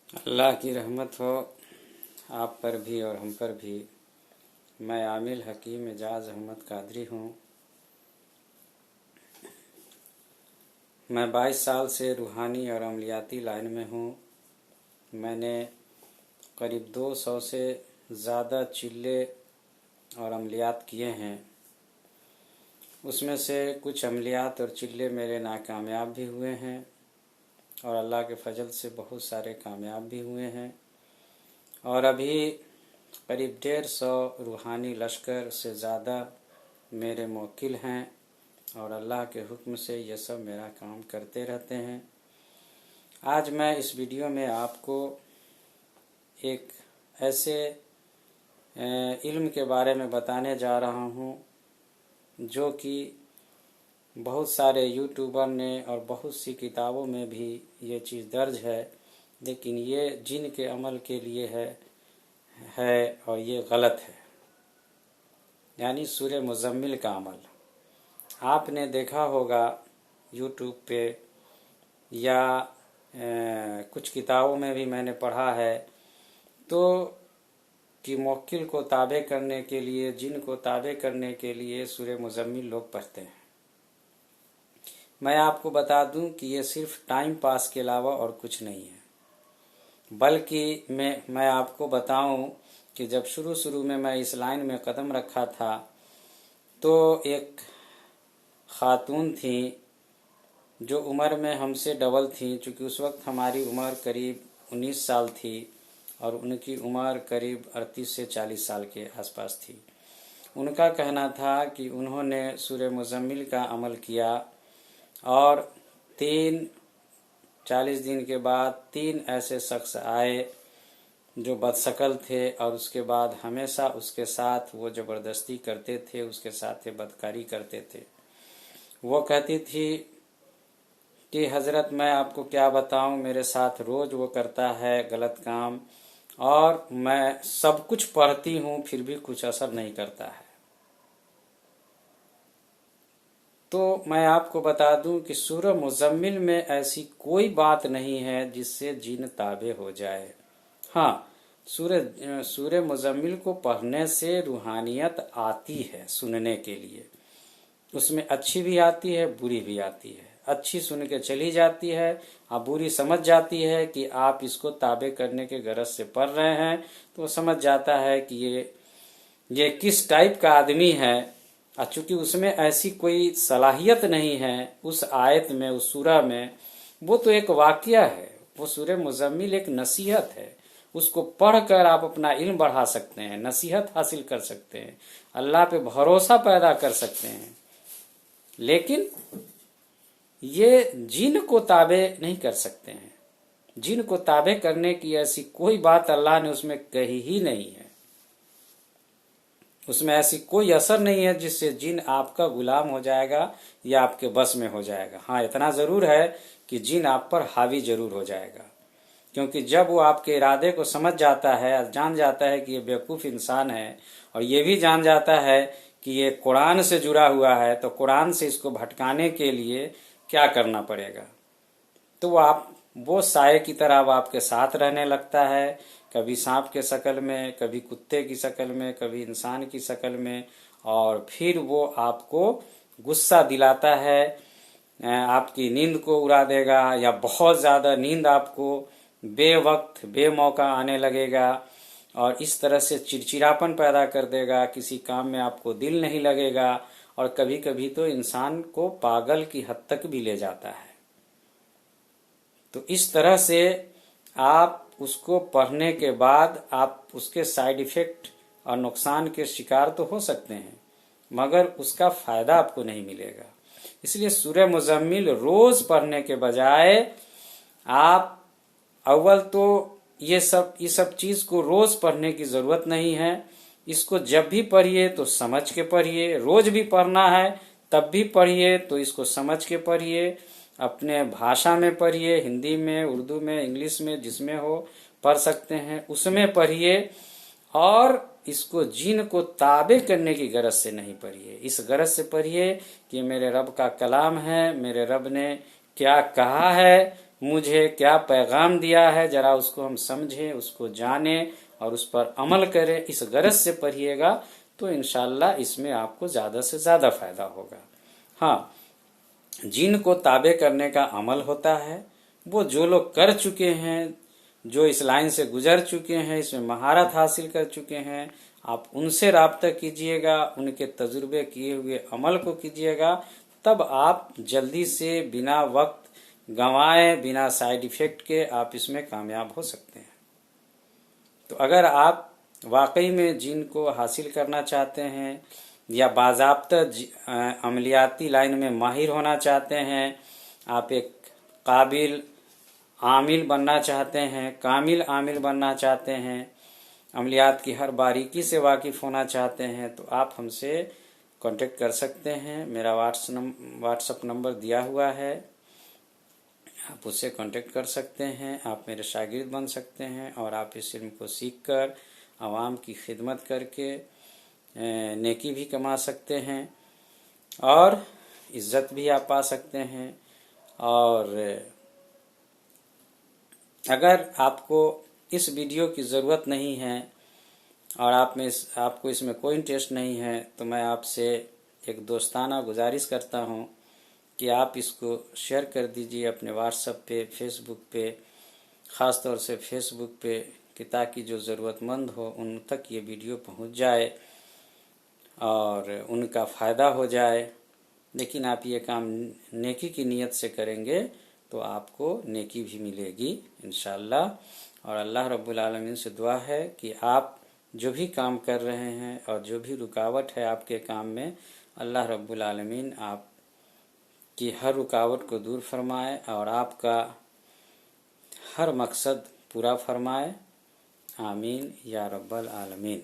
اللہ کی رحمت ہو آپ پر بھی اور ہم پر بھی۔ میں عامل حکیم اعجاز احمد قادری ہوں۔ میں 22 سال سے روحانی اور عملیاتی لائن میں ہوں۔ میں نے قریب 200 سے زیادہ چلے اور عملیات کیے ہیں۔ اس میں سے کچھ عملیات اور چلے میرے ناکامیاب بھی ہوئے ہیں اور اللہ کے فضل سے بہت سارے کامیاب بھی ہوئے ہیں، اور ابھی قریب 150 روحانی لشکر سے زیادہ میرے موکل ہیں، اور اللہ کے حکم سے یہ سب میرا کام کرتے رہتے ہیں۔ آج میں اس ویڈیو میں آپ کو ایک ایسے علم کے بارے میں بتانے جا رہا ہوں جو کہ بہت سارے یوٹیوبر نے اور بہت سی کتابوں میں بھی یہ چیز درج ہے، لیکن یہ جن کے عمل کے لیے ہے اور یہ غلط ہے، یعنی سورہ مزمل کا عمل۔ آپ نے دیکھا ہوگا یوٹیوب پہ یا کچھ کتابوں میں بھی میں نے پڑھا ہے تو کہ موکل کو تابع کرنے کے لیے، جن کو تابع کرنے کے لیے سورہ مزمل لوگ پڑھتے ہیں۔ میں آپ کو بتا دوں کہ یہ صرف ٹائم پاس کے علاوہ اور کچھ نہیں ہے، بلکہ میں آپ کو بتاؤں کہ جب شروع میں اس لائن میں قدم رکھا تھا تو ایک خاتون تھیں جو عمر میں ہم سے ڈبل تھیں، چونکہ اس وقت ہماری عمر قریب 19 سال تھی اور ان کی عمر قریب 38 سے 40 سال کے آس پاس تھی۔ ان کا کہنا تھا کہ انہوں نے سورہ مزمل کا عمل کیا اور 40 دن کے بعد 3 ایسے شخص آئے جو بدشکل تھے، اور اس کے بعد ہمیشہ اس کے ساتھ وہ زبردستی کرتے تھے، اس کے ساتھ بدکاری کرتے تھے۔ وہ کہتی تھی کہ حضرت میں آپ کو کیا بتاؤں، میرے ساتھ روز وہ کرتا ہے غلط کام، اور میں سب کچھ پڑھتی ہوں پھر بھی کچھ اثر نہیں کرتا ہے۔ تو میں آپ کو بتا دوں کہ سورہ مزمل میں ایسی کوئی بات نہیں ہے جس سے جن تابع ہو جائے۔ ہاں، سورہ مزمل کو پڑھنے سے روحانیت آتی ہے سننے کے لیے، اس میں اچھی بھی آتی ہے بری بھی آتی ہے۔ اچھی سن کے چلی جاتی ہے، اب بری سمجھ جاتی ہے کہ آپ اس کو تابع کرنے کے غرض سے پڑھ رہے ہیں، تو وہ سمجھ جاتا ہے کہ یہ کس ٹائپ کا آدمی ہے، اور چونکہ اس میں ایسی کوئی صلاحیت نہیں ہے اس آیت میں، اس سورہ میں، وہ تو ایک واقعہ ہے، وہ سورہ مزمل ایک نصیحت ہے، اس کو پڑھ کر آپ اپنا علم بڑھا سکتے ہیں، نصیحت حاصل کر سکتے ہیں، اللہ پہ بھروسہ پیدا کر سکتے ہیں، لیکن یہ جن کو تابع نہیں کر سکتے ہیں۔ جن کو تابع کرنے کی ایسی کوئی بات اللہ نے اس میں کہی ہی نہیں ہے، اس میں ایسی کوئی اثر نہیں ہے جس سے جن آپ کا غلام ہو جائے گا یا آپ کے بس میں ہو جائے گا۔ ہاں، اتنا ضرور ہے کہ جن آپ پر حاوی ضرور ہو جائے گا، کیونکہ جب وہ آپ کے ارادے کو سمجھ جاتا ہے، جان جاتا ہے کہ یہ بیوقوف انسان ہے، اور یہ بھی جان جاتا ہے کہ یہ قرآن سے جڑا ہوا ہے، تو قرآن سے اس کو بھٹکانے کے لیے کیا کرنا پڑے گا، تو وہ سائے کی طرح وہ آپ کے ساتھ رہنے لگتا ہے، کبھی سانپ کے شکل میں، کبھی کتے کی شکل میں، کبھی انسان کی شکل میں، اور پھر وہ آپ کو غصہ دلاتا ہے، آپ کی نیند کو اڑا دے گا، یا بہت زیادہ نیند آپ کو بے وقت بے موقع آنے لگے گا، اور اس طرح سے چڑچڑاپن پیدا کر دے گا، کسی کام میں آپ کو دل نہیں لگے گا، اور کبھی کبھی تو انسان کو پاگل کی حد تک بھی لے جاتا ہے۔ تو اس طرح سے آپ اس کو پڑھنے کے بعد آپ اس کے سائیڈ ایفیکٹ اور نقصان کے شکار تو ہو سکتے ہیں، مگر اس کا فائدہ آپ کو نہیں ملے گا۔ اس لیے سورہ مزمل روز پڑھنے کے بجائے آپ اول تو یہ سب چیز کو روز پڑھنے کی ضرورت نہیں ہے، اس کو جب بھی پڑھیے تو سمجھ کے پڑھیے، روز بھی پڑھنا ہے تب بھی پڑھیے تو اس کو سمجھ کے پڑھیے، اپنے بھاشا میں پڑھیے، ہندی میں، اردو میں، انگلش میں، جس میں ہو پڑھ سکتے ہیں اس میں پڑھیے، اور اس کو جن کو تابع کرنے کی غرض سے نہیں پڑھیے، اس غرض سے پڑھیے کہ میرے رب کا کلام ہے، میرے رب نے کیا کہا ہے، مجھے کیا پیغام دیا ہے، ذرا اس کو ہم سمجھیں، اس کو جانیں اور اس پر عمل کریں، اس غرض سے پڑھیے گا تو انشاءاللہ اس میں آپ کو زیادہ سے زیادہ فائدہ ہوگا۔ ہاں، جن کو تابع کرنے کا عمل ہوتا ہے، وہ جو لوگ کر چکے ہیں، جو اس لائن سے گزر چکے ہیں، اس میں مہارت حاصل کر چکے ہیں، آپ ان سے رابطہ کیجئے گا، ان کے تجربے کیے ہوئے عمل کو کیجئے گا، تب آپ جلدی سے بنا وقت گنوائے، بنا سائیڈ ایفیکٹ کے آپ اس میں کامیاب ہو سکتے ہیں۔ تو اگر آپ واقعی میں جن کو حاصل کرنا چاہتے ہیں یا باضابطہ عملیاتی لائن میں ماہر ہونا چاہتے ہیں، آپ ایک قابل عامل بننا چاہتے ہیں، کامل عامل بننا چاہتے ہیں، عملیات کی ہر باریکی سے واقف ہونا چاہتے ہیں، تو آپ ہم سے کانٹیکٹ کر سکتے ہیں۔ میرا واٹس اپ نمبر دیا ہوا ہے، آپ اس سے کانٹیکٹ کر سکتے ہیں، آپ میرے شاگرد بن سکتے ہیں اور آپ اس علم کو سیکھ کر عوام کی خدمت کر کے نیکی بھی کما سکتے ہیں اور عزت بھی آپ پا سکتے ہیں۔ اور اگر آپ کو اس ویڈیو کی ضرورت نہیں ہے اور آپ کو اس میں کوئی انٹرسٹ نہیں ہے، تو میں آپ سے ایک دوستانہ گزارش کرتا ہوں کہ آپ اس کو شیئر کر دیجئے اپنے واٹس ایپ پہ، فیس بک پہ، خاص طور سے فیس بک پہ، کہ تاکہ جو ضرورت مند ہو ان تک یہ ویڈیو پہنچ جائے اور ان کا فائدہ ہو جائے۔ لیکن آپ یہ کام نیکی کی نیت سے کریں گے تو آپ کو نیکی بھی ملے گی انشاءاللہ۔ اور اللہ رب العالمین سے دعا ہے کہ آپ جو بھی کام کر رہے ہیں اور جو بھی رکاوٹ ہے آپ کے کام میں، اللہ رب العالمین آپ کی ہر رکاوٹ کو دور فرمائے اور آپ کا ہر مقصد پورا فرمائے۔ آمین یا رب العالمین۔